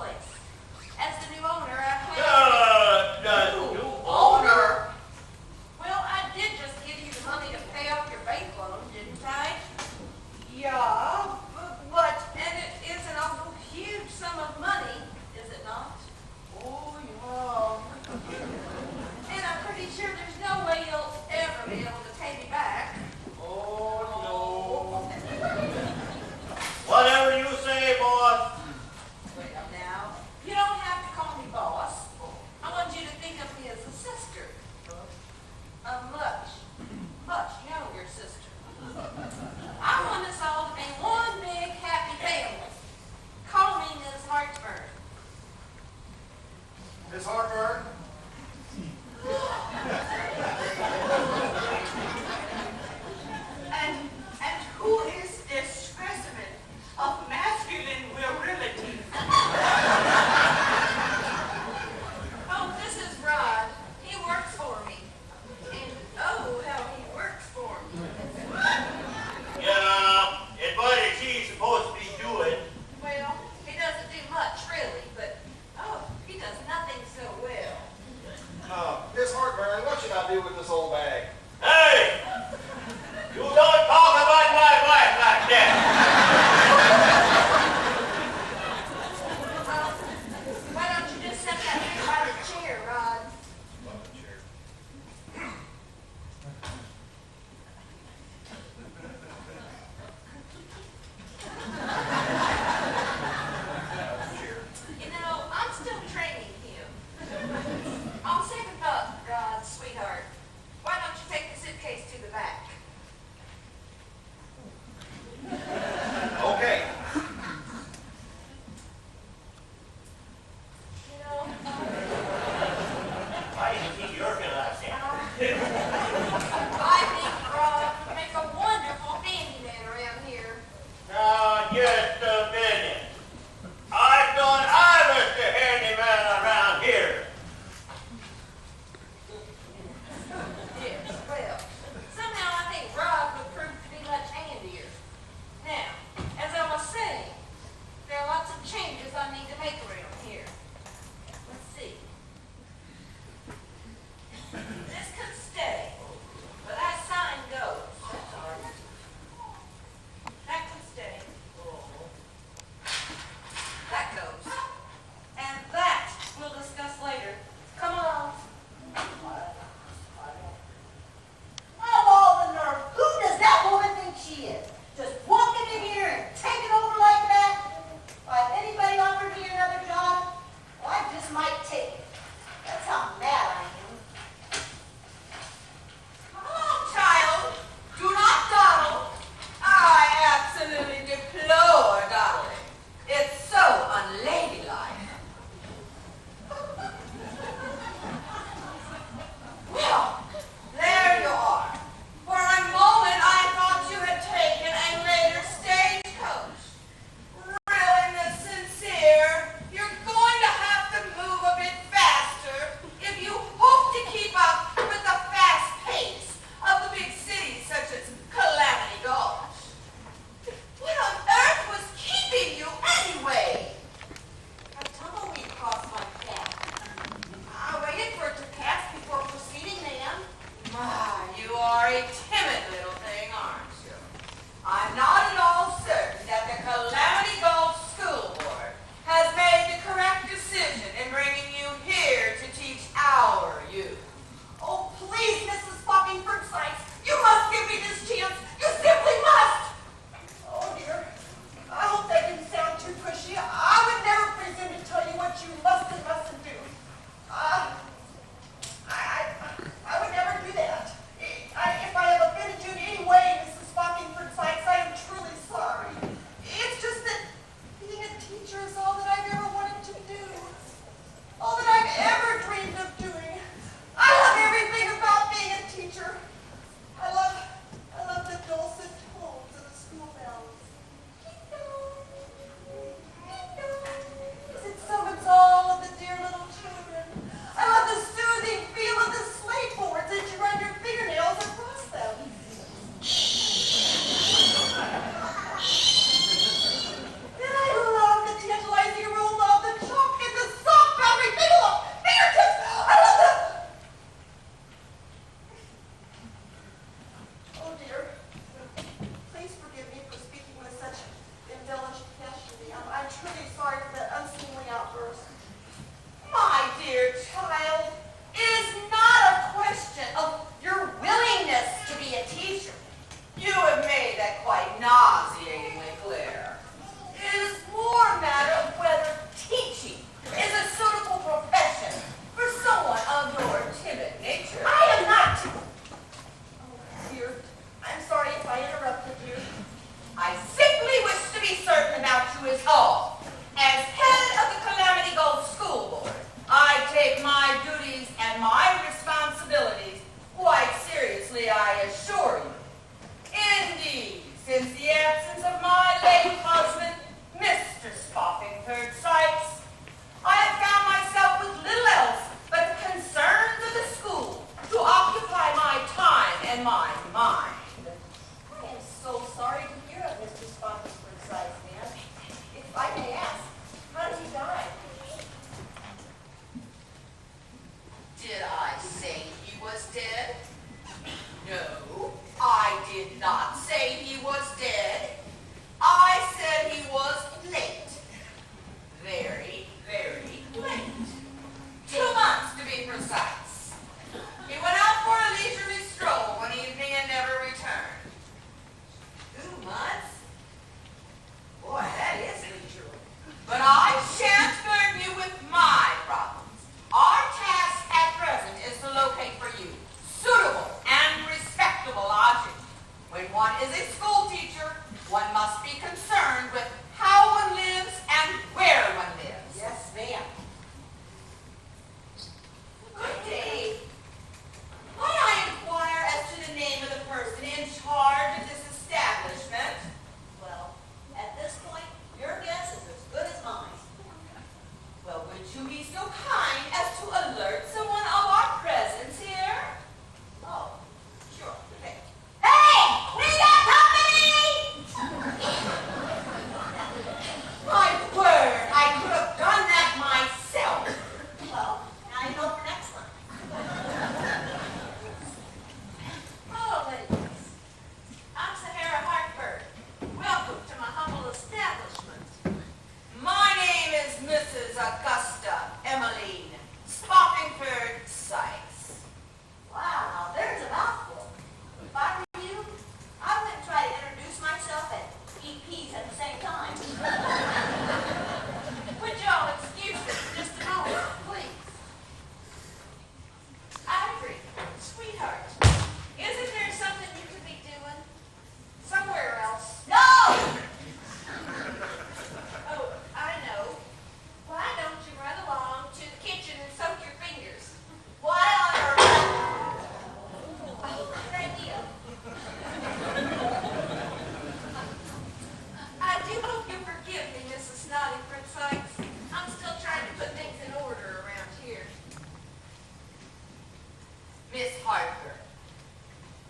place. As the new owner, I plan. New owner? Well, I did just give you the money to pay off your bank loan, didn't I? Yeah, but And it is an awful huge sum of money, is it not? oh yeah. And I'm pretty sure there's no way you'll ever be able to pay me back. Oh no. Whatever you say, boss. Well, now, Augusta Emmeline Spoffingford Sykes. Wow, there's a mouthful. If I were you, I wouldn't try to introduce myself and eat peas at the same time. Would y'all excuse me for just a moment, please? Ivory, sweetheart, isn't there something you could be doing somewhere else? No! Oh, I know. Why don't you run along to the kitchen and soak your fingers? Why on earth? Oh, good idea. I do hope you forgive me, Mrs. Snotty Prince Sykes. I'm still trying to put things in order around here. Miss Hartburn,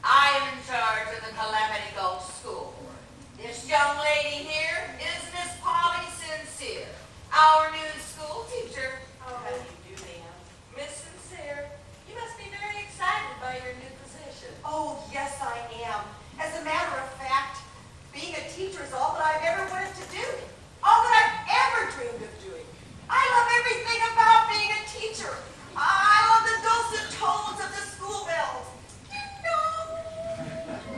I am in charge of the Calamity Gulch School Board. This young lady here is Miss Polly Sincere, our new school teacher. Oh, How do you do, ma'am? Miss Sincere, you must be very excited by your new position. Oh, yes, I am. As a matter of fact, being a teacher is all that I've ever wanted to do. All that I've ever dreamed of doing. I love everything about being a teacher. I love the dulcet tones of the school bells. Ding-dong,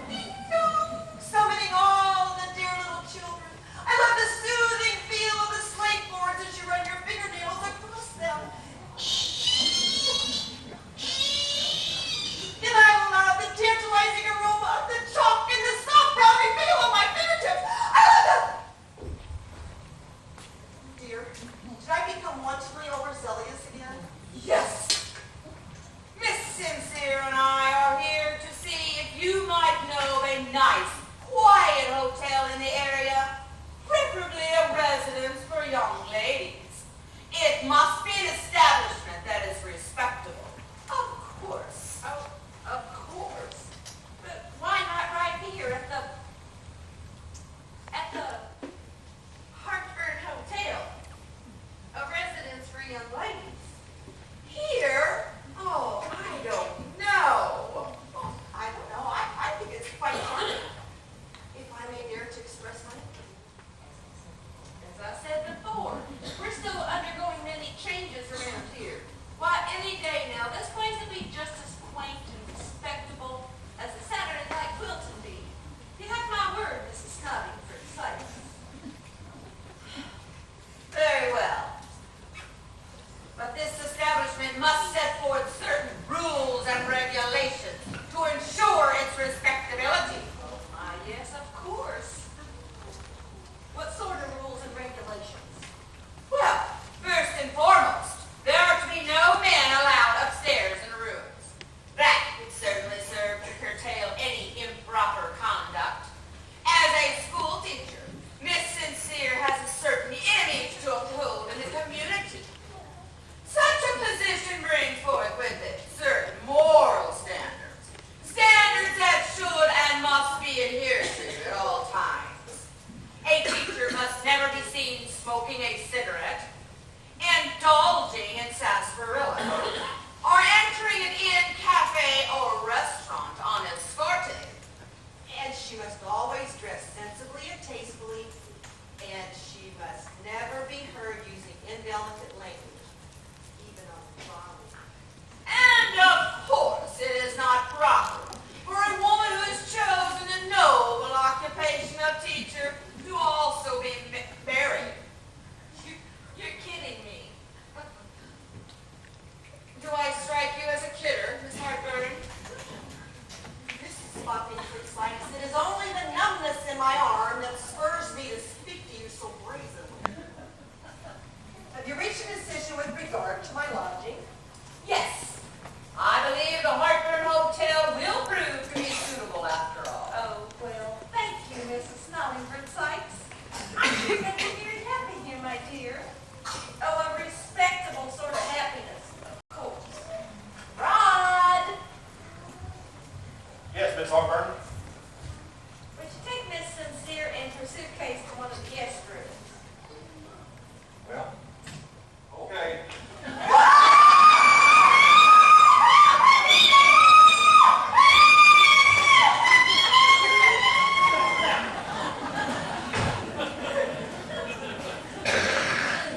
ding-dong, summoning all the dear little children. I love the soothing feel of the slate boards as you run your fingernails across them. And I love the tantalizing aroma of the chalk and the soft powdery feel of my fingertips. I love the... Dear, did I become wantonly overzealous again? Yes. Miss Sincere and I are here to see if you might know a nice, quiet hotel in the area, preferably a residence for young ladies. It must be an establishment that is respectable. Of course. Oh, of course. But why not right here at the Hartburn Hotel? A residence for young ladies. Here? Oh, I don't know. Oh, I don't know. I think it's quite charming. If I may dare to express my opinion. As I said before, we're still undergoing many changes around here. Why, any day now, this place will be just as quaint and respectable as a Saturday night Quilton bee. You have my word, Mrs. Snotty Prince Sykes. Very well. But this establishment must set forth certain rules and regulations to ensure its respectability. Yes, of course. What sort of rules and regulations? Well, first and foremost, there are to be no men allowed upstairs in the rooms. That would certainly serve to curtail any improper conduct. As a school teacher, Miss Sincere has a certain image to uphold in the community. Such a position brings forth with it certain moral standards. Standards that should and must be adhered to at all times. A teacher must never be seen smoking a cigarette, indulging in sarsaparilla, or entering an inn, cafe, or restaurant unescorted. And she must always dress sensibly and tastefully, and she must never be heard using indelicate language, even on the phone. And of course, it is not proper for a woman who has chosen the noble occupation of teacher to also be married. You're kidding me. Do I strike you as a kidder, Miss Hartburn? Mrs. Spoffingford Sykes, it is only the numbness in my arm that spurs me to speak to you so brazenly. Have you reached a decision with regard to my lodging? Yes. I believe the Hartburn Hotel will prove to be suitable after all. Oh, well, thank you, Mrs. Snotty Prince Sykes. I'm sure you'll be very happy here, my dear. Oh, a respectable sort of happiness, of course. Rod! Yes, Miss Hartburn. Would you take Miss Sincere and her suitcase to one of the guest rooms? Well, okay.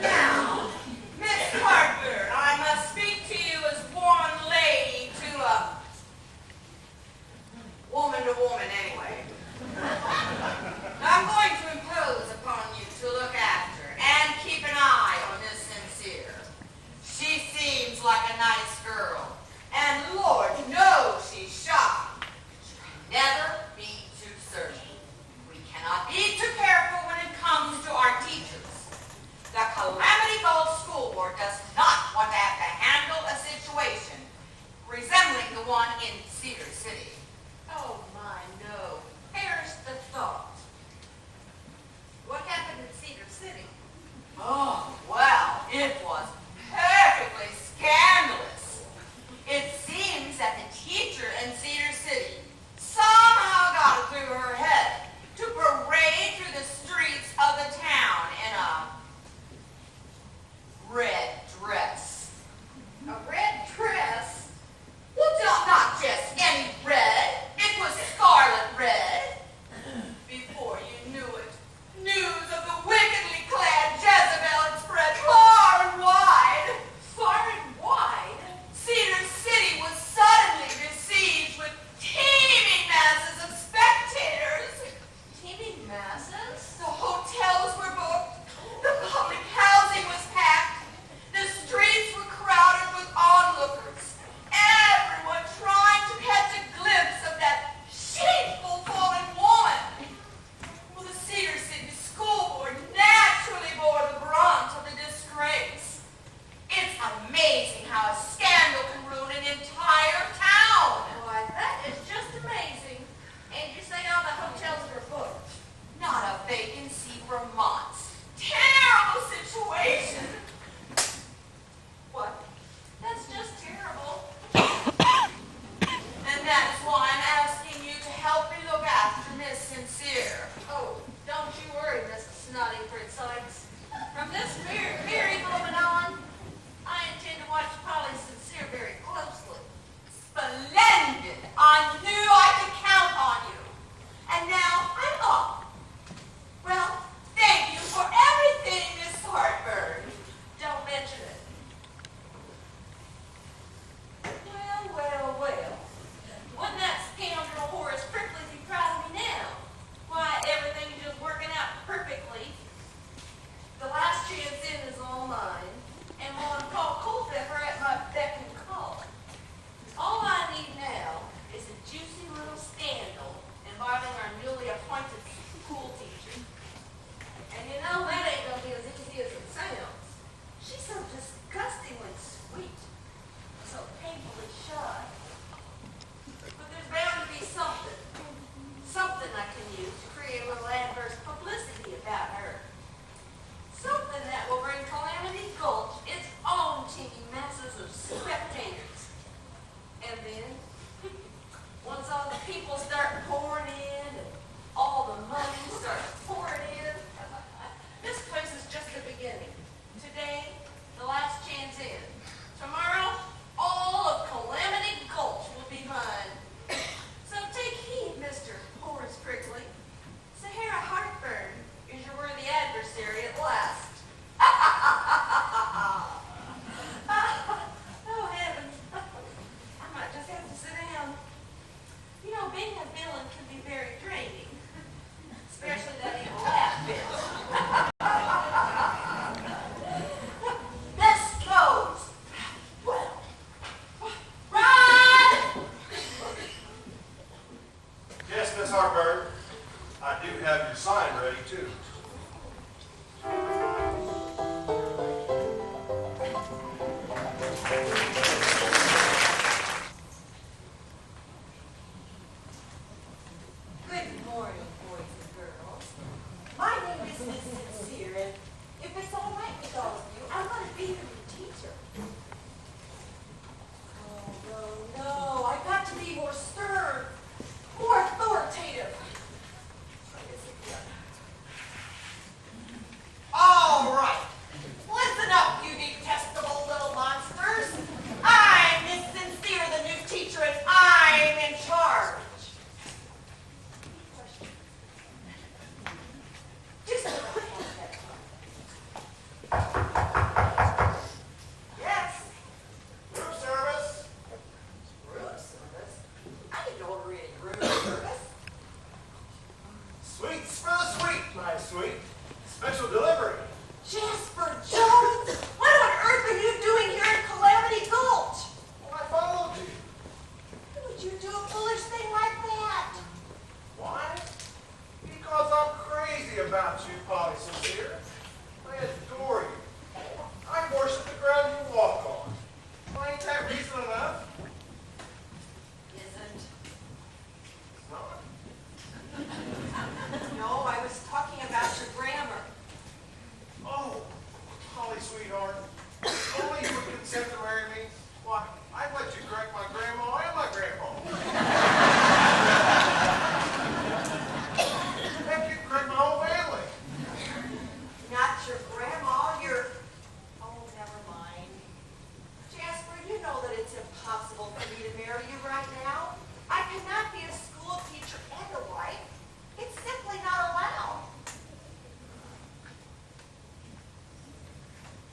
Now, board does not want to have to handle a situation resembling the one in Cedar City. Oh my, no. Perish the thought. What happened in Cedar City? Oh, well, it was perfectly scandalous. It seems that the teacher in Cedar City somehow got it through her head to parade through the streets of the town in a red dress. A red dress? Well, not just any red. It was scarlet red. Before you knew it, news of the wickedly clad Jezebel had spread far and wide. Far and wide? Cedar City was suddenly besieged with teeming masses of spectators. Teeming masses? The hotels were booked. The public housing was packed. The streets were crowded with onlookers. Everyone trying to catch a glimpse of that shameful fallen woman. Well, the Cedar City School Board naturally bore the brunt of the disgrace. It's amazing how a scandal can ruin an entire town. Why, that is just amazing. And you say all the hotels were booked. Not a vacancy for months. Terrible situation. What? That's just terrible. And that is why I'm asking you to help me look after Miss Sincere. Oh, don't you worry, Miss Snotty Fritsides. From this very moment on, I intend to watch Polly Sincere very closely. Splendid! I knew I could count on you. And now I'm off. Well, thank you for everything, Miss Hartburn. Don't mention it. Well. Wouldn't that scoundrel Horace Prickly be proud of me now? Why, everything is just working out perfectly. The last chance in is all mine, and one called Culpepper at my beck and call. All I need now is a juicy little scandal involving our newly appointed school teacher. And you know, that ain't gonna be as easy as it sounds. She's so disgustingly sweet, so painfully shy. But there's bound to be something I can use to create a little adverse publicity about her. Something that will bring Calamity Gulch its own teeming masses of spectators. And then, once all the people start pouring in and all the money starts pouring in, this place is just the beginning. Today, the last chance in. Tomorrow, all of Calamity Gulch will be mine. So take heed, Mr. Horace Prickly. Sahara Hartburn is your worthy adversary at last. Oh, heavens. I might just have to sit down. You know, being a villain can be very draining, especially that evil laugh bit. This goes. Well, run! Yes, Miss Hartburn. I do have your sign ready, too. Good morning, boys and girls. My name is Miss Sincere, and if it's all right with all of you, I'm going to be your teacher. Oh, no, I've got to be more stern, more authoritative. Try this again. All right. Listen up, you detestable little monsters.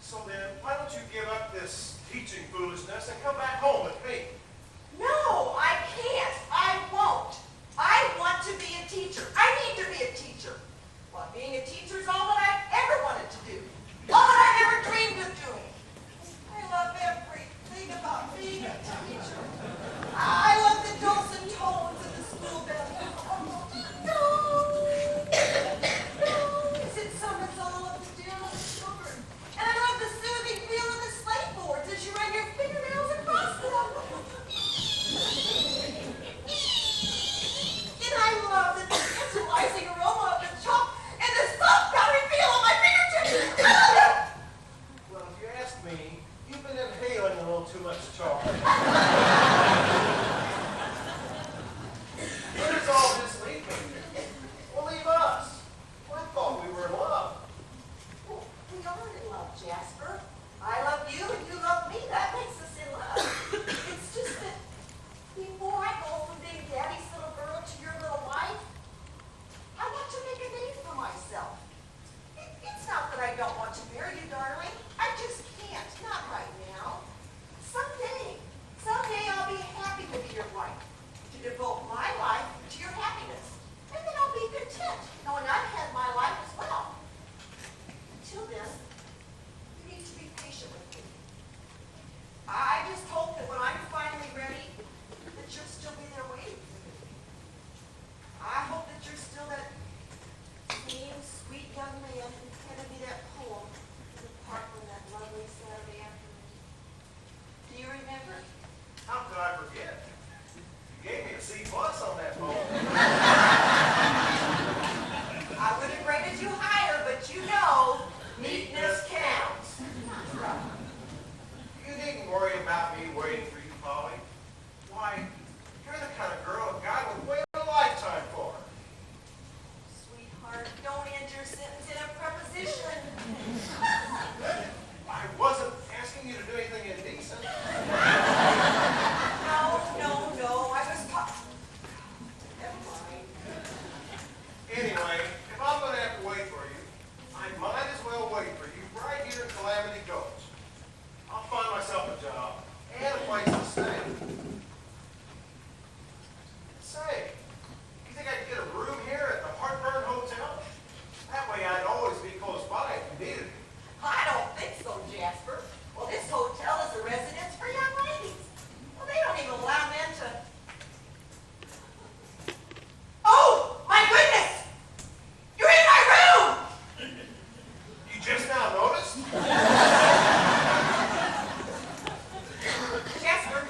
So then, why don't you give up this teaching foolishness and come back home with me? No, I can't. I won't. I want to be a teacher. I need to be a teacher. Well, being a teacher is all that I've ever wanted to do. All that I've ever dreamed of doing. I love everything about being a teacher. I love the dulcet tones of the school bell. As it summons all of the dear little children. And I love the soothing feel of the slate-boards as you run your fingernails across them. And I love the tantalizing aroma of the chalk and the soft powdery feel on my fingertips. Well, if you ask me, you've been inhaling a little too much chalk. Where does all this leave me? Well, leave us. Well, I thought we were in love. Well, we are in love, Jasper. I love you and you love me. That makes us in love. It's just that before I go from being Daddy's little girl to your little wife, I want to make a name for myself. It's not that I don't want to marry you, darling. I just can't. Not right now. Someday I'll be happy to be your wife, to devote my life to your happiness. And then I'll be content, knowing I've had my life as well. Until then, you need to be patient with me. I just hope that when I'm finally ready, that you'll still be there waiting for me. I hope that you're still that same sweet young man who handed me that poem in the park on that lovely Saturday afternoon. Do you remember? How could I forget? You gave me a C+ on that poem. I would have rated you higher, but you know, neatness counts. That's right. You needn't worry about me waiting for you, Polly. Why, you're the kind of girl a guy would wait a lifetime for. Sweetheart, don't end your sentence in a preposition. I wasn't asking you to do anything indecent. No, I was talking. Never mind. Anyway, if I'm going to have to wait for you, I might as well wait for you right here in Calamity Gulch. I'll find myself a job and a place to stay. Say, you think I could get a room here at the Hartburn Hotel? That way I'd always be close by if you needed me. I don't think so, Jasper. Well, this hotel is a residence for young ladies. Well, they don't even allow men to... Oh, my goodness! You're in my room! You just now noticed? Jasper,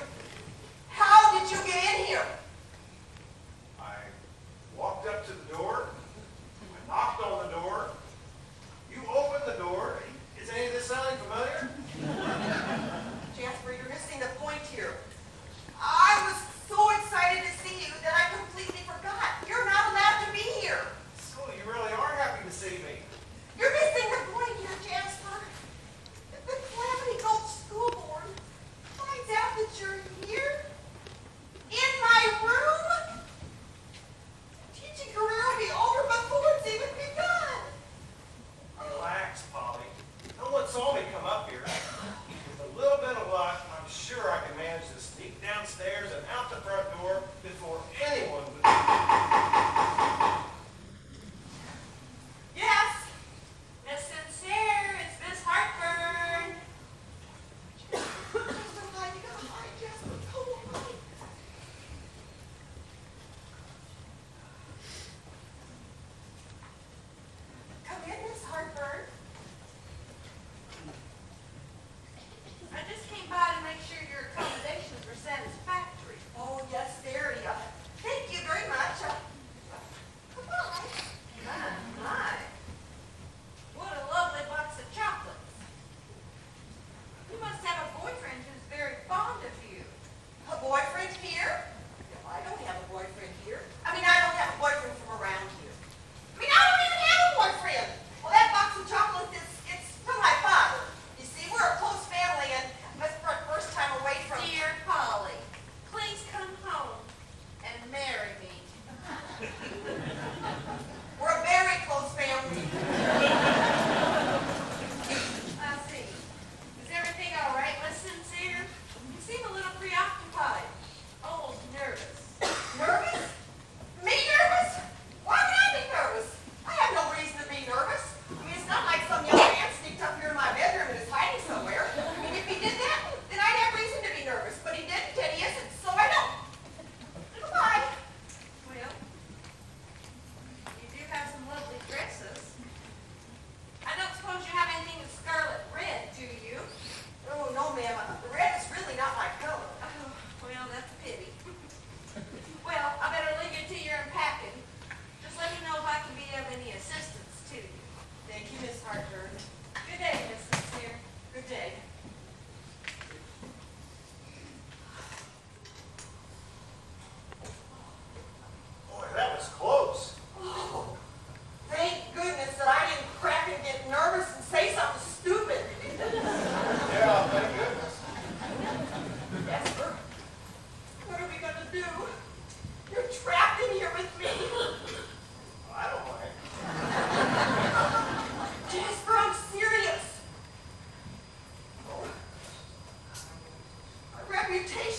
how did you get in here? I walked up to the door. I knocked on the door. You opened the door. Is any of this sounding familiar? Jasper, you're missing the point here. I was so excited to see you that I completely forgot. You're not allowed to be here. So you really are happy to see me. You're missing the point here, Jasper. If the Calamity Gulch School Board finds out that you're here, in my room, the teaching career will be over before it's even begun. Relax, Polly. No one saw me come up here. With a little bit of luck, I'm sure I can manage to sneak downstairs and out the front door before anyone would. Yes. Miss Sincere, it's Miss Hartburn. Jasper, hide, you gotta hide, Jasper. Come on. Come in, Miss Hartburn. I just came by to make sure your accommodations were satisfactory. Oh, yes, very.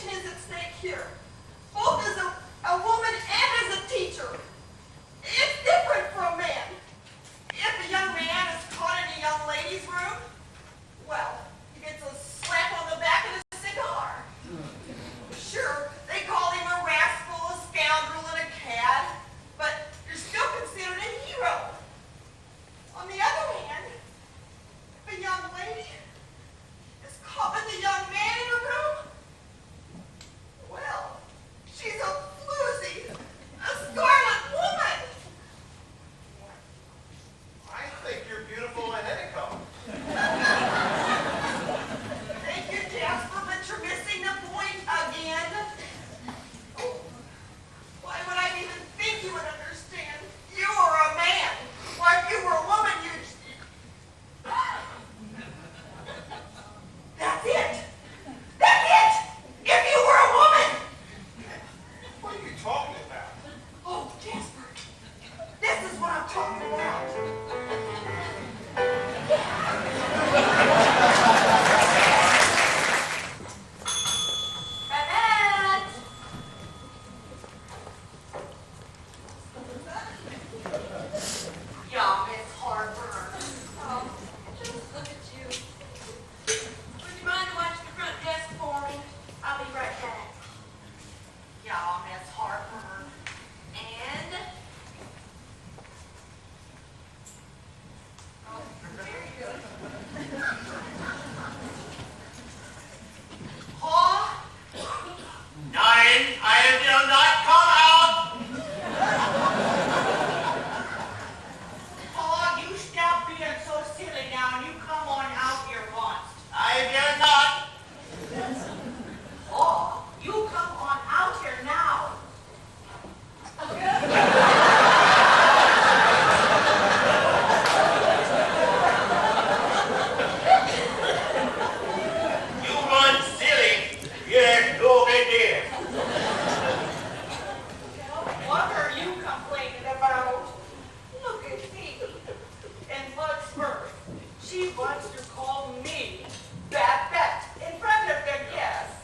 reputation is at stake here, both as a woman and as a teacher. It's different for a man. If a young man is caught in a young lady's room, well, he gets a slap on the back and a cigar. Sure, they call him a rascal, a scoundrel, and a cad, but you're still considered a hero. On the other hand, if a young lady is caught with a young man in a room, well, she's a floozy, a scarlet woman. I think you're beautiful in any color. Thank you, Jasper, but you're missing the point again. Oh, why would I even think you would understand? You were a man. Why, if you were a woman, you'd... That's it. That's it. If you were a woman. What are you talking about? Oh, Jasper, this is what I'm talking about. Babette! Yeah, Miss Hartburn. Oh, just look at you. Would you mind to watch the front desk for me? I'll be right back. Yeah, Miss Hartburn. And... Oh, very good. Pa? Nine, I will not come out. Pa, you stop being so silly now and you come on out here once. I will not. Pa, you come on out here now. You run silly. Yes, go ahead. What are you complaining about? Look at me. And what's first? She wants to call me Babette in front of the guests.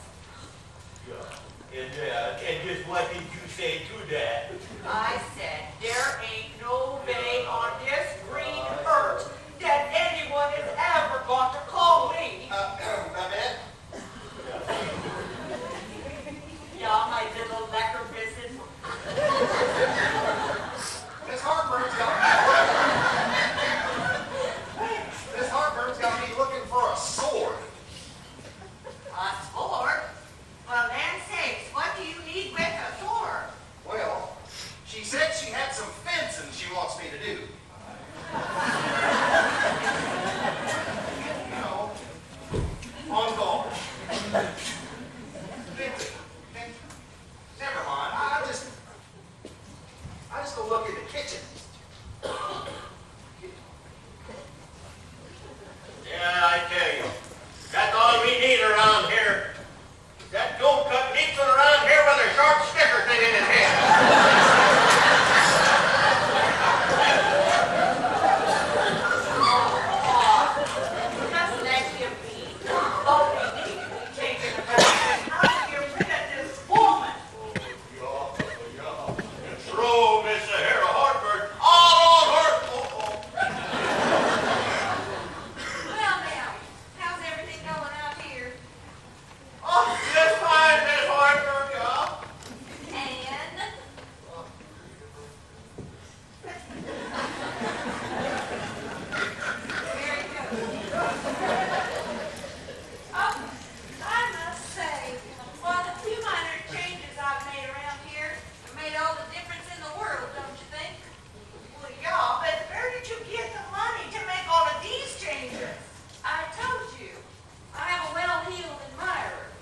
And just what did you say to that? I said there ain't no way on this green earth that anyone is ever going to call me. Babette? Yeah, my little lecker business. Miss Hartburn's got me looking for a sword. A sword? Well, land sakes, what do you need with a sword? Well, she said she had some fencing she wants me to do. You know, on guard. Fencing. Never mind. I just go look in the kitchen. Yeah, I tell you. That's all we need around here. That don't cut needs one around here with a sharp sticker thing in his head. Just let him be. All we need to be taken about is how to get rid of this woman. Throw Miss Sahara Hartburn all on her. Well now, how's everything going out here? Oh, just fine, Miss Hartburn, y'all. And... Very good. Oh, I must say, well, the few minor changes I've made around here have made all the difference in the world, don't you think? Well, yeah, but where did you get the money to make all of these changes? I told you, I have a well-heeled admirer.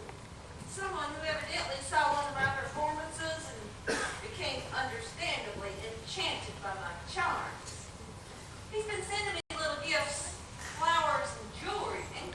Someone who evidently saw one of my performances and became understandably enchanted by my charms. He's been sending me little gifts, flowers, and jewelry, and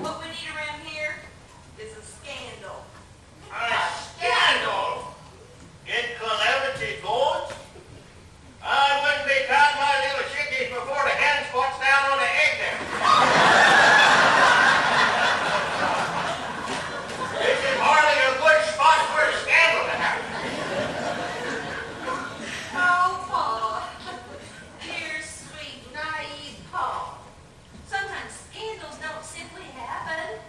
What we need around here is a scandal. A scandal in Calamity Gulch? I wouldn't be counting my little chickies before the hen squats down on the egg there. This is hardly a good spot for a scandal to happen. Oh, Paul. Dear, sweet, naive Paul. Sometimes scandals don't simply happen.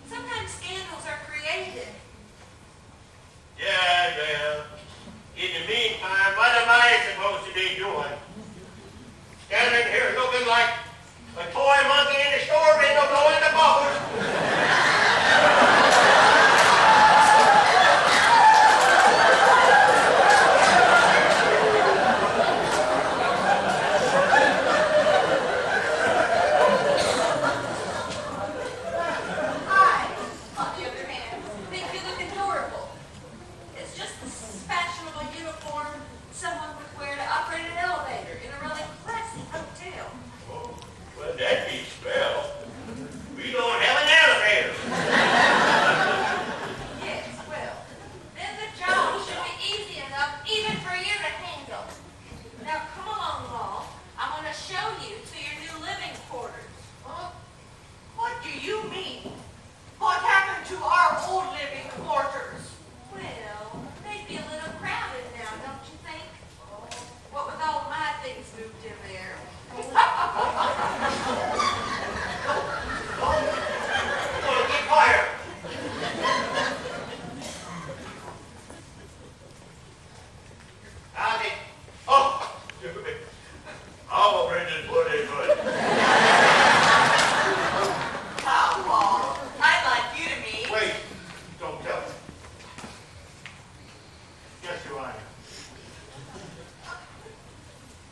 Sometimes scandals are created. Yeah, well, in the meantime, what am I supposed to be doing? Standing here looking like a toy monkey in the store window blowing the bubbles. I, on the other hand, think you look adorable. It's just this fashionable uniform someone would wear to operate an elevator in a really classy hotel. Oh, well, that be swell. We don't have an elevator. Yes, well, then the job should be easy enough even for you to handle. Now come along, Paul. I want to show you to your new living quarters. Huh? What do you mean? What happened to our old living quarters? Well, they'd be a little crowded now, don't you think? What with all my things moved in there. Oh, get quiet. Howdy. Oh, I'm afraid to put it good. How, Paul? I'd like you to meet. Wait, don't tell me. Guess who I am?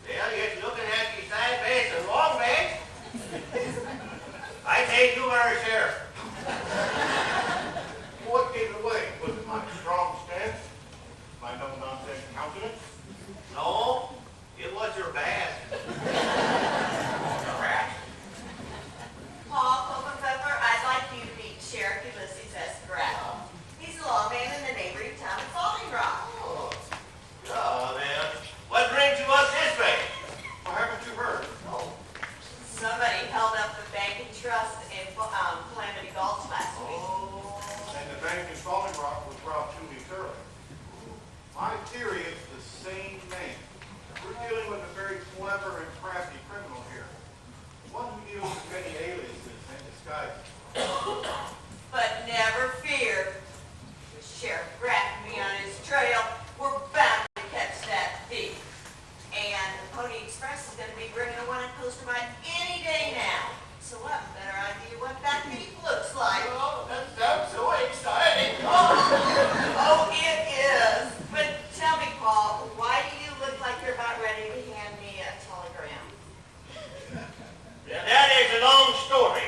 Well, you're looking at me side base and long base. I take you where a sheriff. What gave it away? Was it my strong stance? My no-nonsense countenance? No, it was your bad. Rat. Paul Culpepper, I'd like you to meet Sheriff Ulysses S. Gravel. He's a lawman in the neighboring town of Falling Rock. Oh, yeah, man. What brings you up this way? Well, haven't you heard? Oh, somebody held up the bank and trust in Calamity Gulch last week. Oh, And the bank in Falling Rock was robbed 2 weeks earlier. My theory is the same name. We're dealing with a very clever and crafty criminal here. One who deals with many aliases and disguises. But never fear. With Sheriff Graff me on his trail, we're bound to catch that thief. And the Pony Express is going to be bringing a one-on coaster by any day now. So we'll have a better idea what that thief looks like. oh, that sounds so exciting. Oh, it is. But tell me, Paul, why do you look like you're about ready to hand me a telegram? Yeah, that is a long story.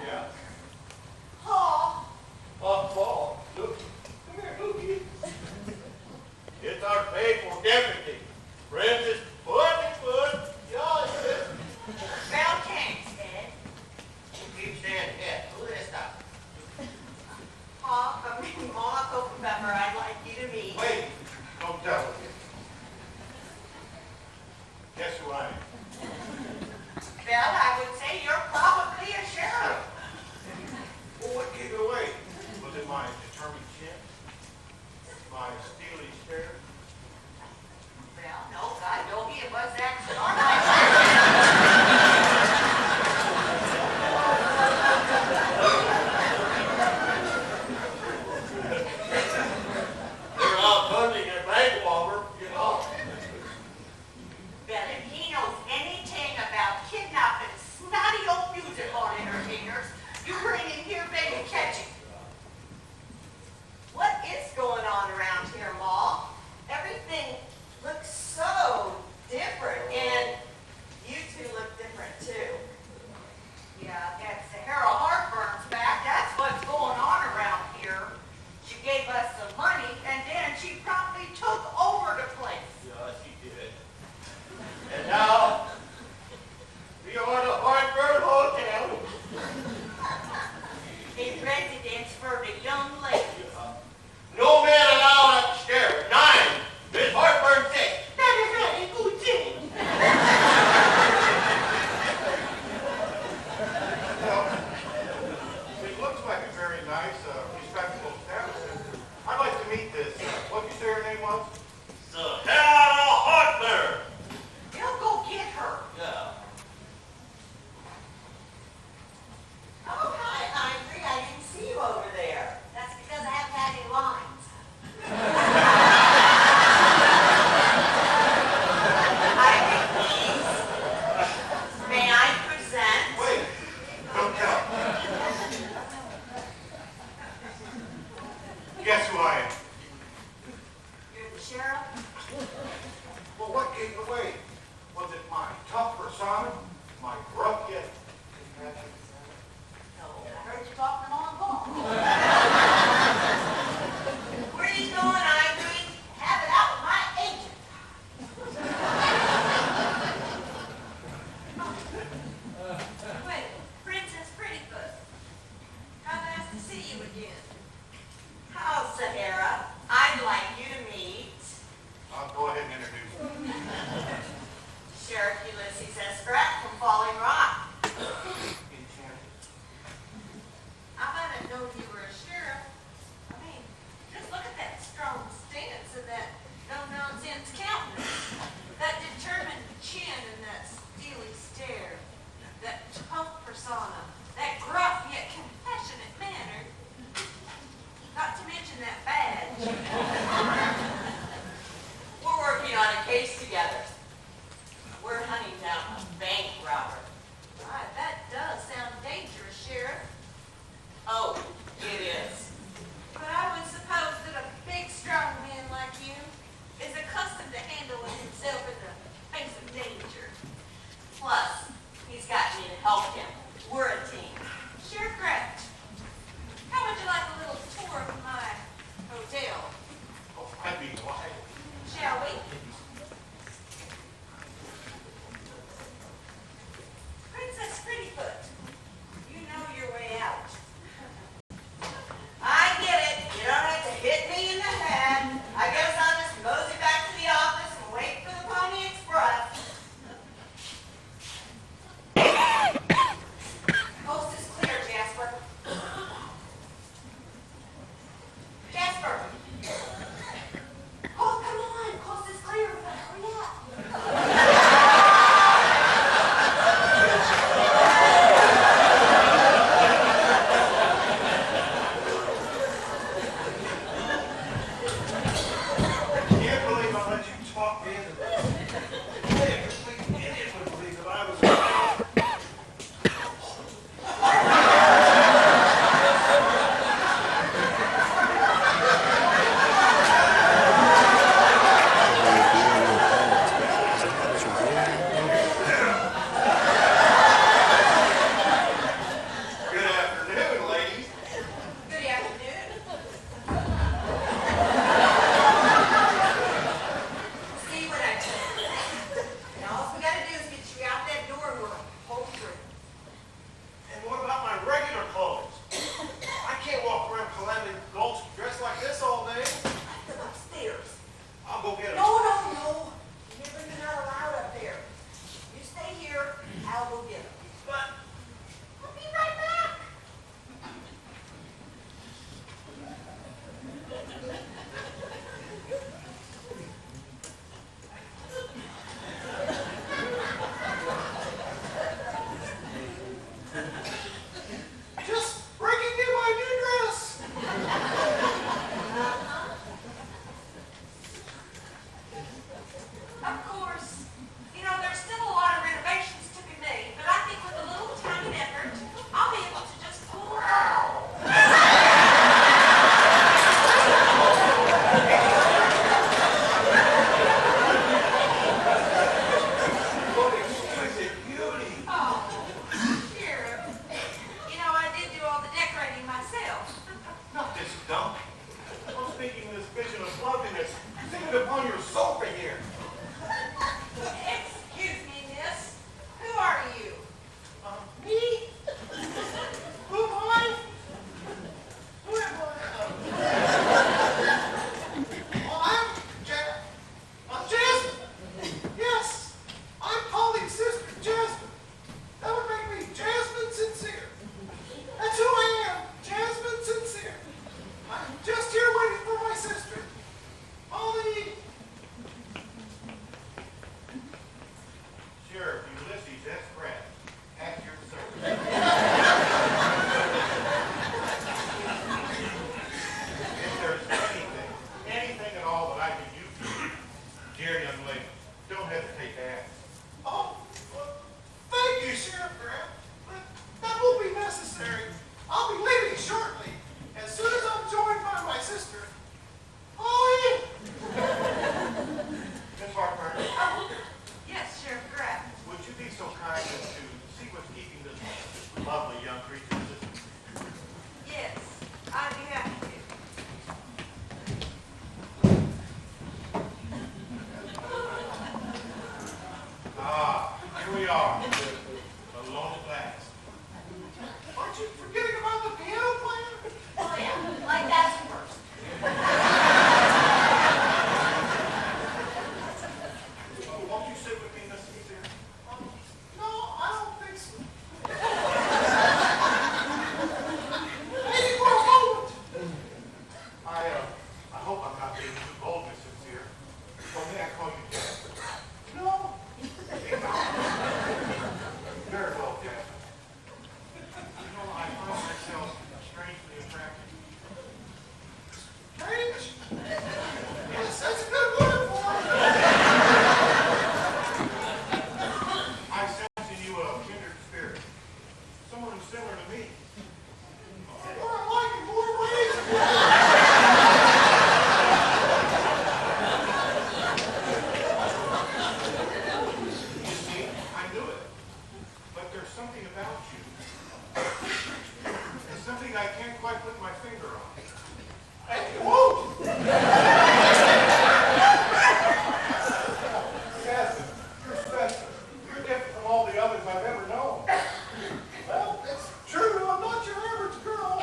Yeah. A residence for the young ladies. No men allowed upstairs. 9. Miss Hartburn 6. That is really good thing. Well, it looks like a very nice, respectable establishment. I'd like to meet this. What did you say her name was? Sahara Hartburn. You'll go get her. Yeah. Oh, hi, Ivory. I didn't see you over there. That's because I haven't had any lines. Ivory, please. May I present? Wait, don't tell. Guess who I am? You're the sheriff? Well, what gave it away? Was it my tough persona? My gruff yet compassionate manner? No, I heard you talking on the phone. Where you going, Ivory? Have it out with my agent. Wait, Princess Prettyfoot. How nice to see you again. Oh, Sahara, I'd like you to meet I'll go ahead and introduce you. Sheriff Ulysses S. Pratt from Falling Rock. Enchanted. I might have known you were a sheriff. I mean, just look at that strong stance and that no-nonsense countenance. That determined chin and that steely stare. That tough persona. That gruff yet compassionate manner. I can't quite put my finger on. And you won't! Jasmine, you're special. You're different from all the others I've ever known. Well, it's true. I'm not your average girl.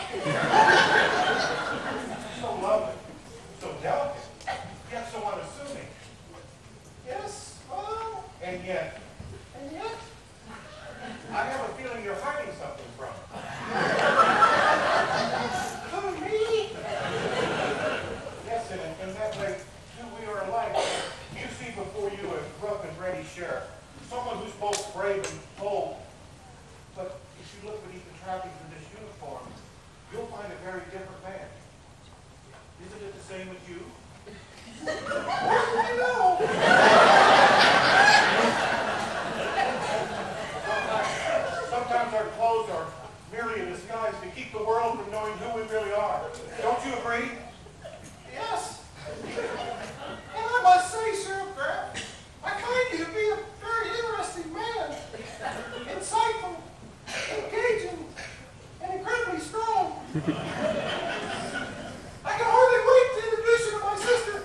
So lovely, so delicate, yet so unassuming. Yes, well, and yet, I have a feeling you're hiding something from me. Who, me? Yes, and in that way, two we are alike. You see before you a rough and ready sheriff, someone who's both brave and bold. But if you look beneath the trappings of this uniform, you'll find a very different man. Isn't it the same with you? I know. Sometimes our clothes are merely a disguise to keep the world from knowing who we really are. Don't you agree? Yes. And I must say, Sheriff Grant, I find you to be a very interesting man. Insightful, engaging, and incredibly strong. I can hardly wait to introduce you to my sister.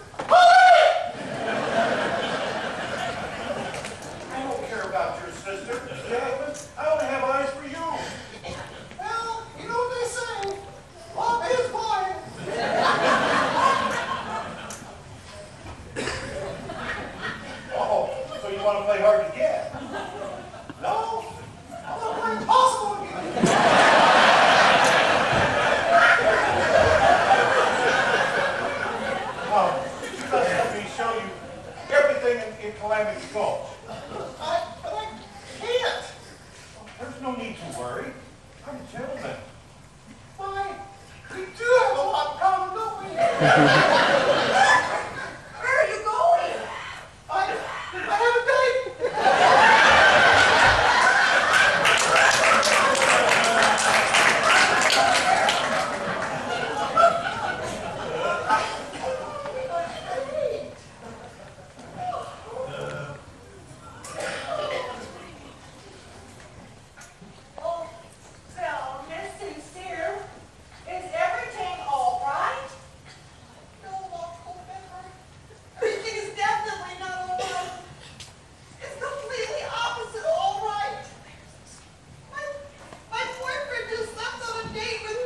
I don't care about your sister, Jasmine. I only have eyes for you. Well, you know what they say. Love is blind. Oh, so you want to play hard to get? No, I'm not playing possible again. Just let me show you everything in Calamity Gulch. But I can't. There's no need to worry. I'm a gentleman. Why? We do have a lot in common, don't we? Where are you going? I have a date. Oh, well, Miss Sincere, is everything all right? No, Uncle Pepper. Everything is definitely not all right. It's completely opposite all right. My boyfriend just left on a date with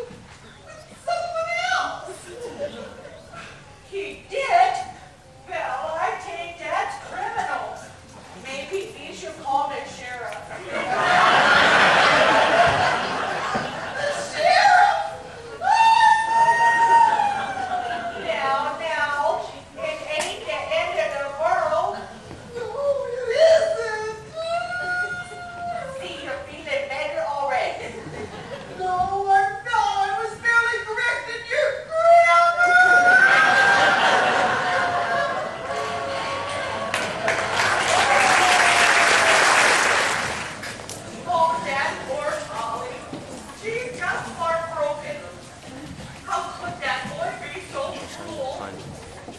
someone else. He did? Well, I take that's criminal. Maybe we should call the sheriff. The sheriff? Now, it ain't the end of the world. No, it isn't. See, you're feeling better already. No, I'm not. I was barely correcting your grammar. Oh, that poor Polly. She's just heartbroken. How could that boy be so cruel?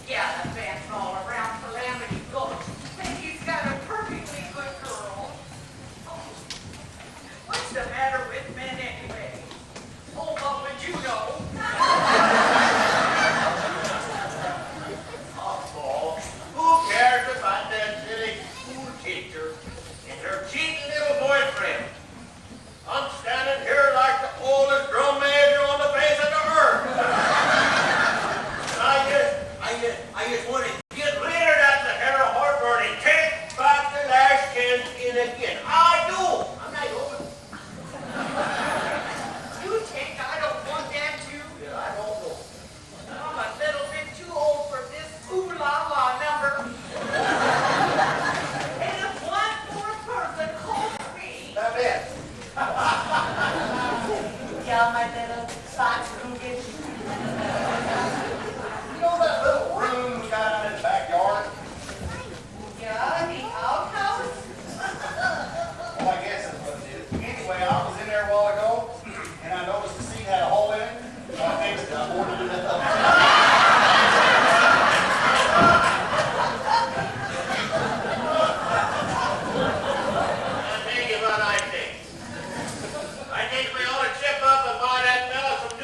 Yeah, the fans all around Calamity Gulch think he's got a perfectly good girl. Oh, what's the matter with men anyway? Oh, what would you know? Oh, who cares about that silly school teacher and her cheating little boyfriend? I'm standing here like the oldest drum major on the face of the earth. I just want to get rid of that Sahara Hartburn and take back the last chance in again. I do. I'm not over. You think I don't want that too? Yeah, I don't know. I'm a little bit too old for this ooh-la-la number. And if one more person calls me, Not bad. yeah, my little socks will get you. You know that little room we got in his backyard? Yeah, the outhouse. Well, I guess that's what it is. Anyway, I was in there a while ago, and I noticed the seat had a hole in it, so I fixed it. I boarded it up. I think we ought to chip up and buy that fella some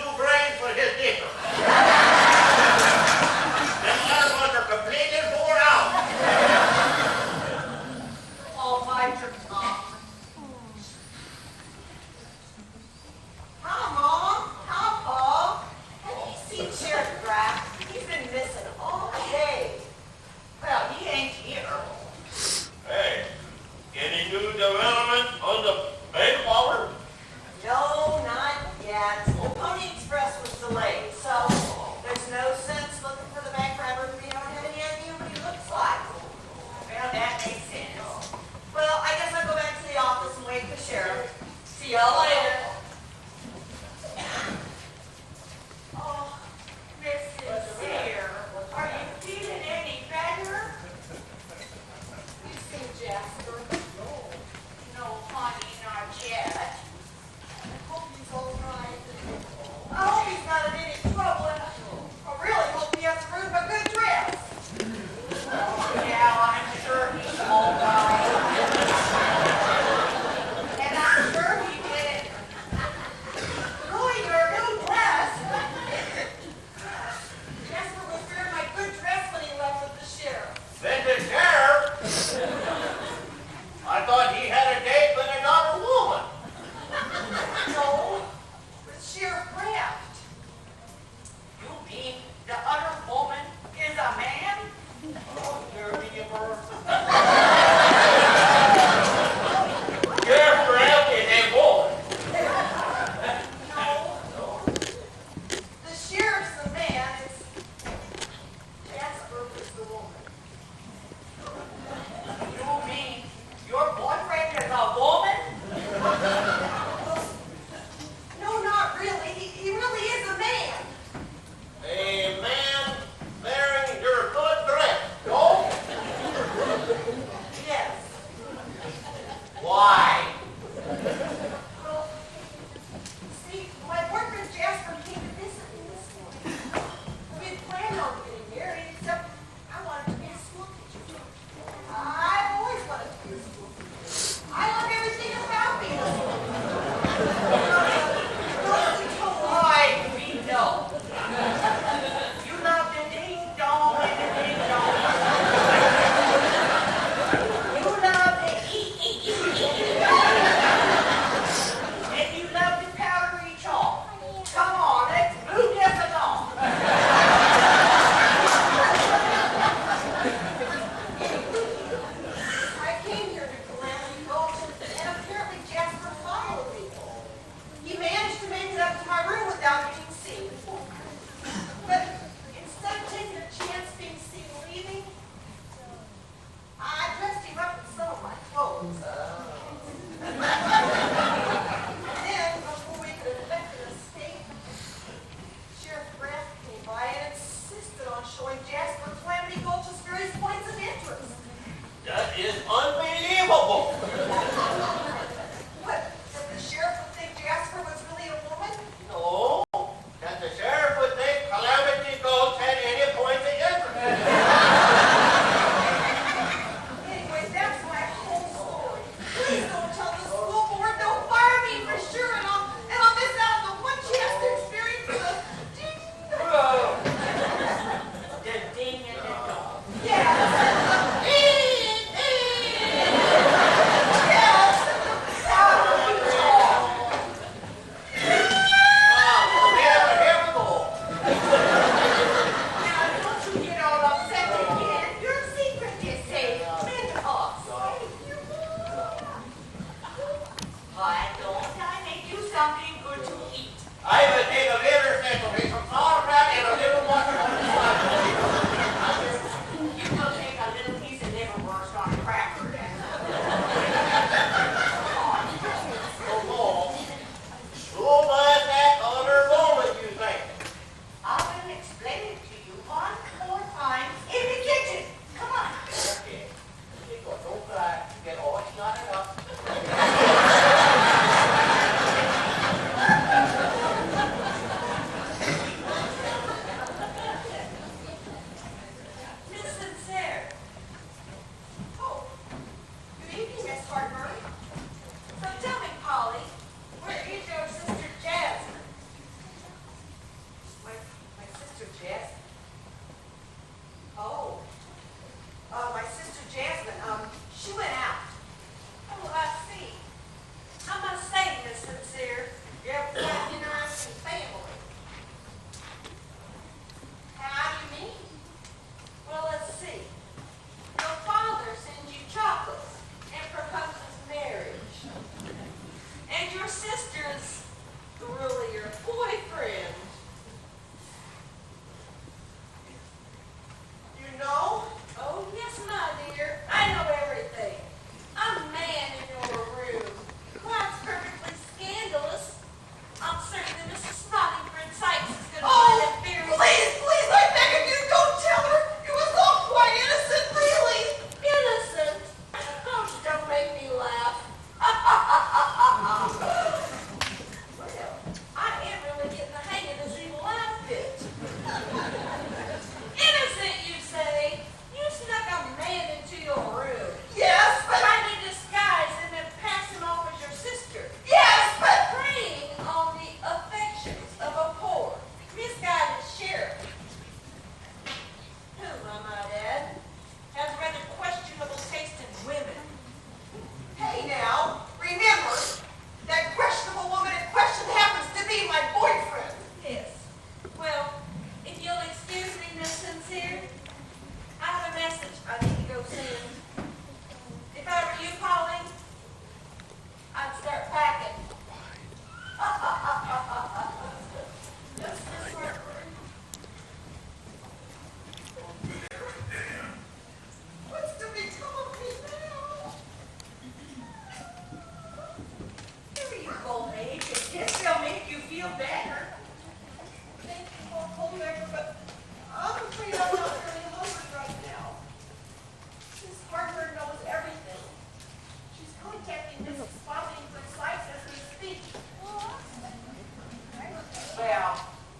Belle,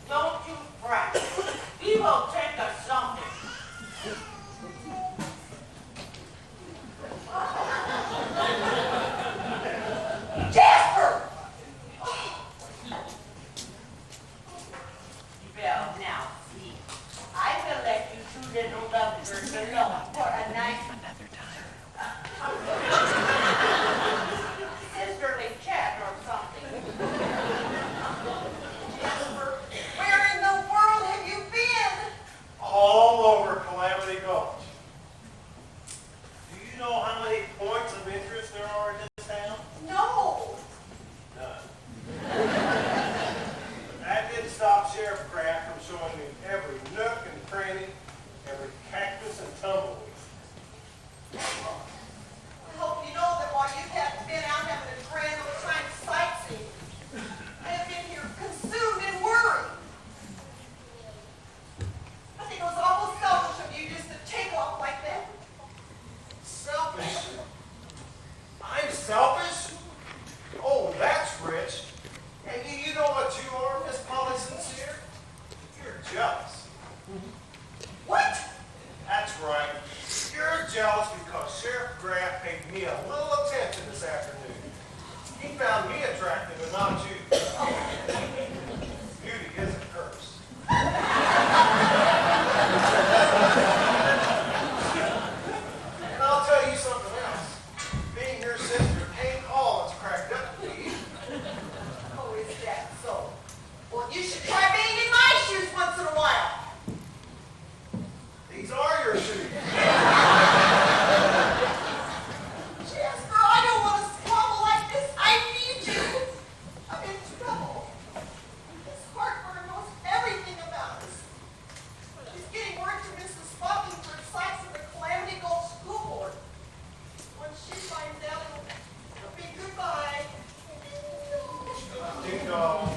don't you fret. We will take us something. Jasper! Belle, now, see, I will let you two little lovebirds alone for a nice sisterly chat or something. Jasper, where in the world have you been? All over Calamity Gulch. Do you know how many points of interest there are in this town? No. None. But that didn't stop Sheriff Kraft from showing me every nook and cranny, every cactus and tumbleweed. I hope you know that while you have been out having a grand old time sightseeing, I have been here consumed in worry. I think it was awful selfish of you just to take off like that. Selfish? I'm selfish? Oh, that's rich. And you know what you are, Miss Polly Sincere? You're jealous. What? That's right. You're jealous because Sheriff Graff paid me a little attention this afternoon. He found me attractive and not you. Beauty is a curse. And I'll tell you something else. Being your sister ain't all it's cracked up to be. Oh, is that so? Well, you should try being in my shoes once in a while. These are your shoes. Jasper, I don't want to squabble like this. I need you. I'm in trouble. Miss Hartburn knows everything about us. She's getting word to Mrs. Bucking for sites of the Calamity Gulch School Board. When she finds out, it'll be goodbye. Ding dong.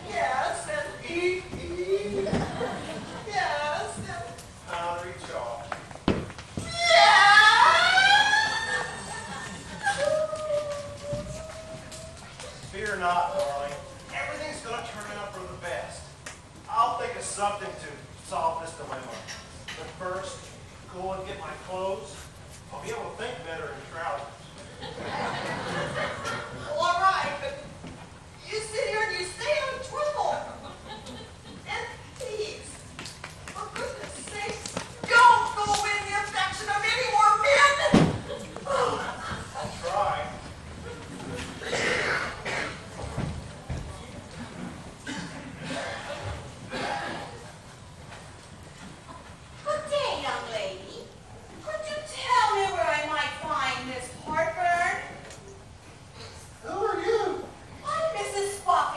Yes, and Eat, eat. yes, and Hungry chaw. Fear not, darling. Everything's going to turn out for the best. I'll think of something to solve this dilemma. But first, go and get my clothes. I'll be able to think better in trousers. All right, but you sit here and you stay out of trouble. And please, for goodness sakes, don't go in the affection of any more men. I'll try. Good day, young lady. Could you tell me where I might find Miss Hartburn? Who are you? I'm Mrs. Spock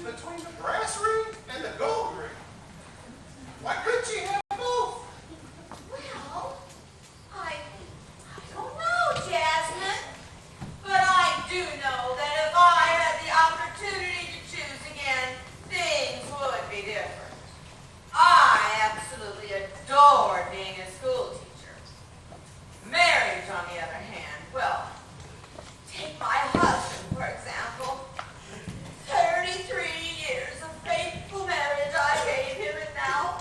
between the brass ring and the gold ring. Why couldn't you have both? Well, I don't know, Jasmine. But I do know that if I had the opportunity to choose again, things would be different. I absolutely adored being a school teacher. Marriage, on the other hand, well, take my husband, for example. 33 years of faithful marriage I gave him, and now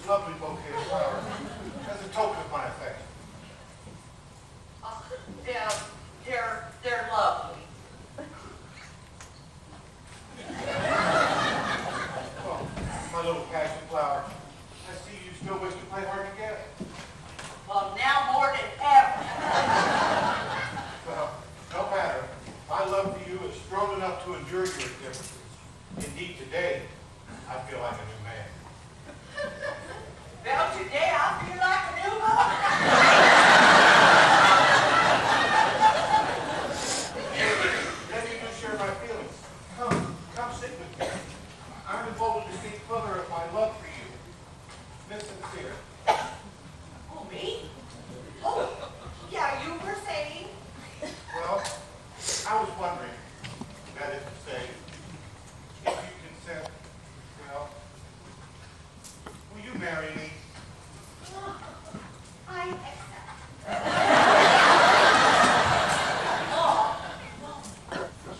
this lovely bouquet of flowers as a token of my affection. They're lovely. Well, my little passion flower, I see you still wish to play hard to get. Well, now more than ever. Well, no matter. My love for you is strong enough to endure your differences. Indeed, today, I feel like a new man. Well, today I feel like a new woman. Then you do share my feelings. Come sit with me. I'm emboldened to speak further of my love for you. Miss Sincere. Oh, me? Oh, yeah, you were saying? Well, I was wondering, that is to say, if you consent, well, will you marry me? I accept.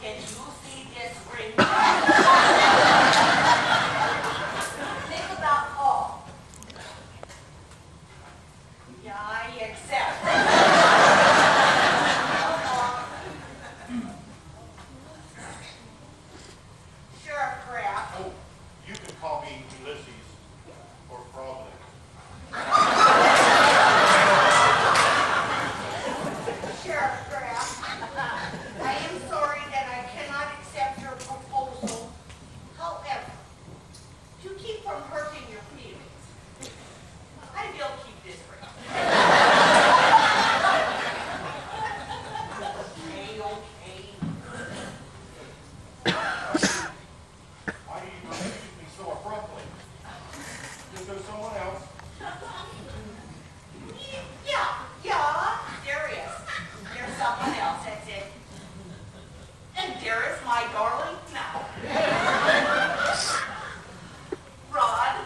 Can you see this ring? Think about Paul. Yeah, I accept. Sheriff Kraft. Oh, you can call me Ulysses or Froglet. Sheriff Kraft, I am sorry that I cannot accept your proposal. However, to keep from hurting your feelings, I will keep this ring. Okay. Why do you refuse me so abruptly? Is there someone else? Yeah, there is. There's someone else, that's it. And there is my darling now. Rod,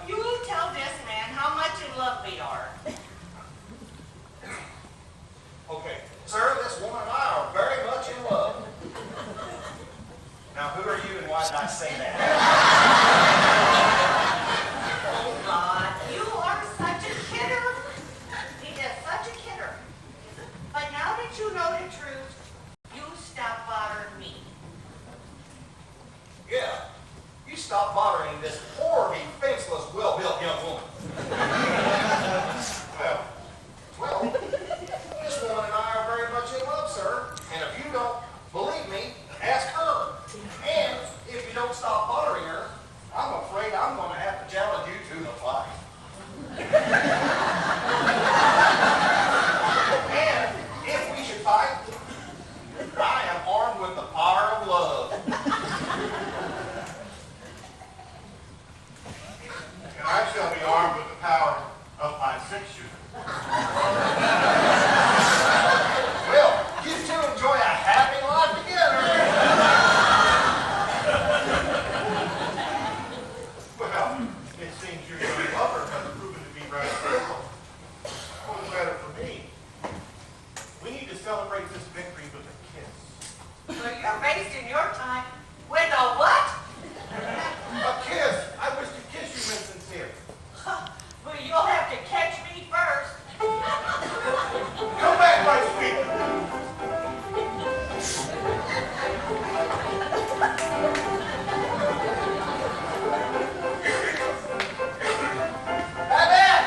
you tell this man how much in love we are. Okay, sir, this woman and I are very much in love. Now, who are you and why did I say that? Oh, God, you are such a kidder. He is such a kidder. But now that you know the truth, you stop bothering me. Yeah, you stop bothering this poor, defenseless, well-built young woman. Well, this woman and I are very much in love, sir. And if you don't believe me, ask her. And if you don't stop bothering her, I'm afraid I'm going to have to challenge you to a fight. And if we should fight, I am armed with the power of love. And I shall be armed with the power of my six-shooter. Well, you two enjoy a happy life together. Well, it seems your young lover has proven to be rather faithful. What is better for me? We need to celebrate this victory with a kiss. So you're wasting your time with a what? A kiss! I wish to kiss you, Miss Sincere. Well, you'll have to catch me first. Come back, my sweet. Babette!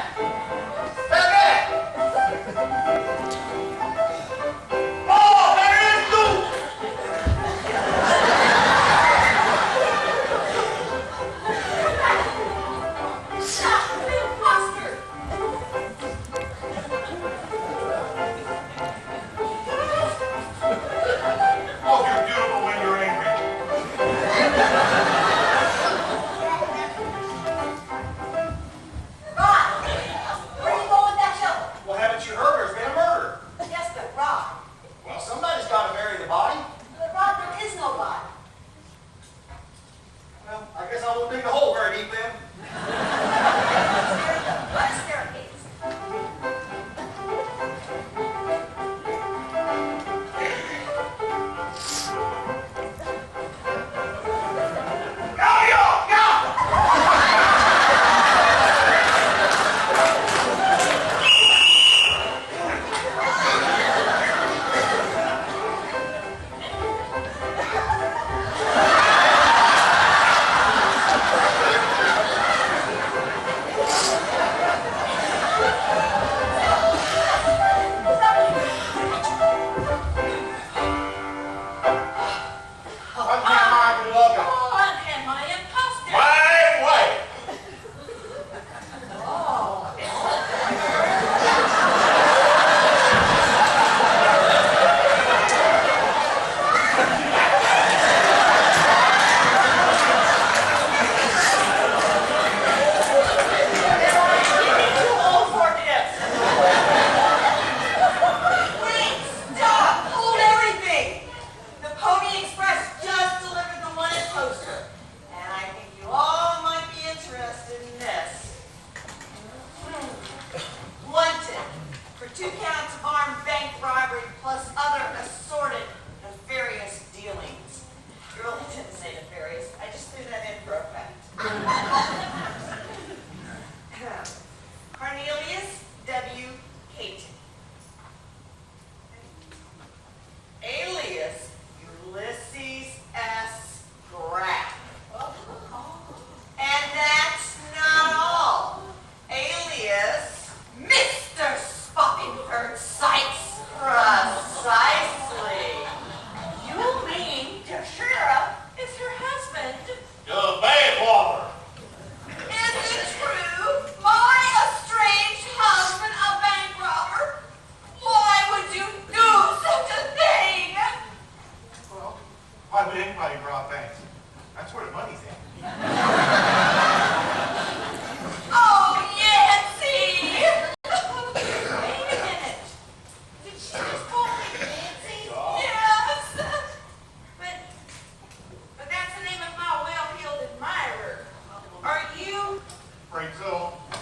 Afraid so. But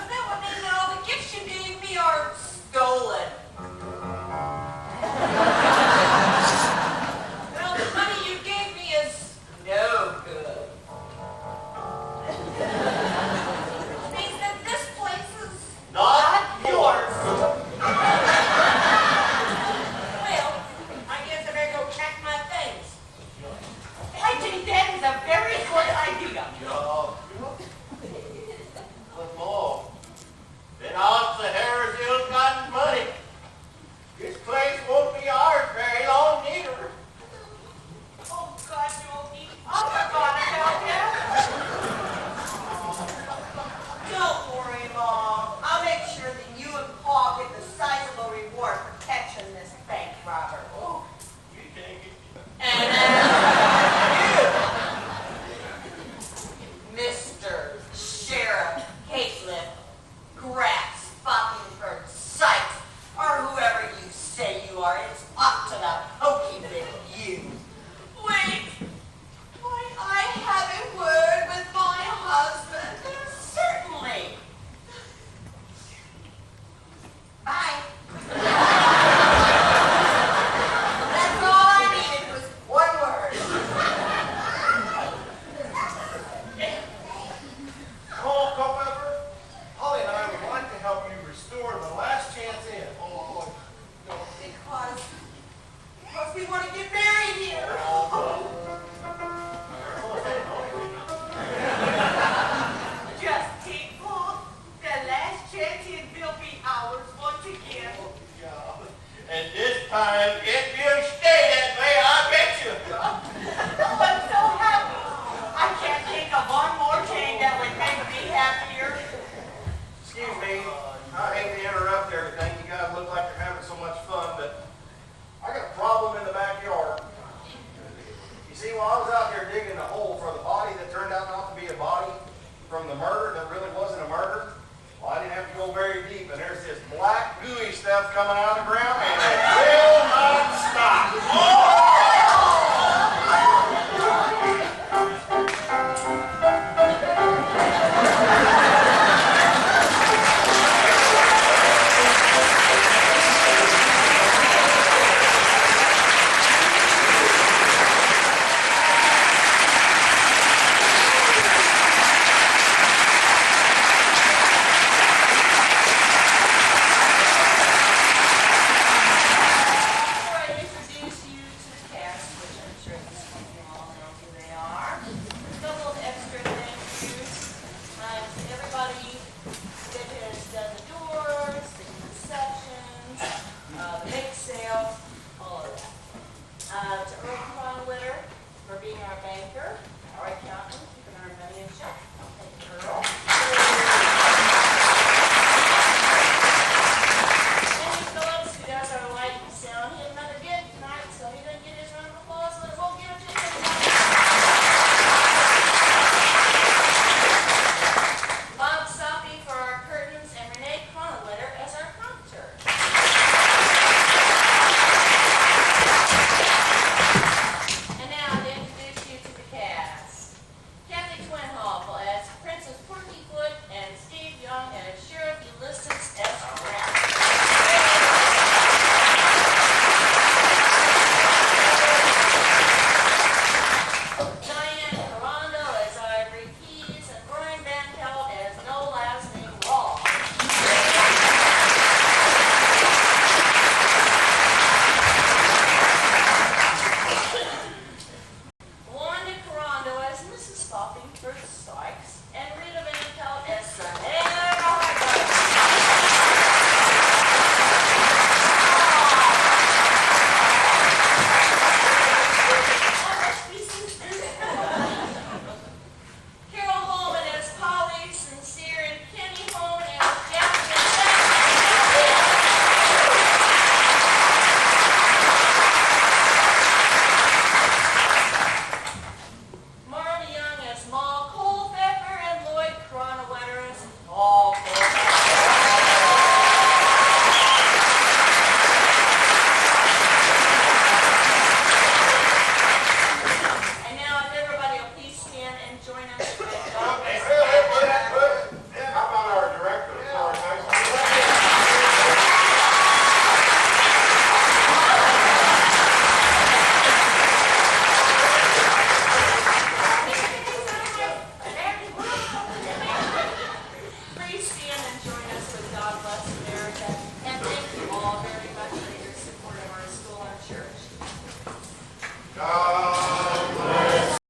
that would mean that all the gifts you gave me are stolen. Well, the money you gave me is no good. Which means that this place is Not yours. Well, I guess I better go pack my things. I think that is a very good idea. job. But more, then odds the Harris ill-gotten money. This place won't be ours very long neither. Oh, God, Joey, I'm gonna help you. Don't worry, Mom. I'll make sure that you and Paul get the sizable reward for catching this bank robber. Oh, you take it. And Mr. Sheriff Caitlin Grass Buckingford Sykes, or whoever you say you are, it's up to the pokey bit you. Wait, might I have a word with my husband? Certainly. Bye. That's all I needed was one word. Oh, Culpepper, Holly and I would like to help you restore the last chance in. Oh, no. Because we want to get married here. Just take off. The last chance in will be ours once again. And this time, it will stay that way, I bet you. Oh, I'm so happy. I can't think of one more thing that would make me happier. Excuse me, I hate to interrupt everything. You guys look like you're having so much fun, but I got a problem in the backyard. You see, while I was out there digging a hole for the body that turned out not to be a body from the murder that really wasn't a murder, well, I didn't have to go very deep, and there's this black gooey stuff coming out of the ground.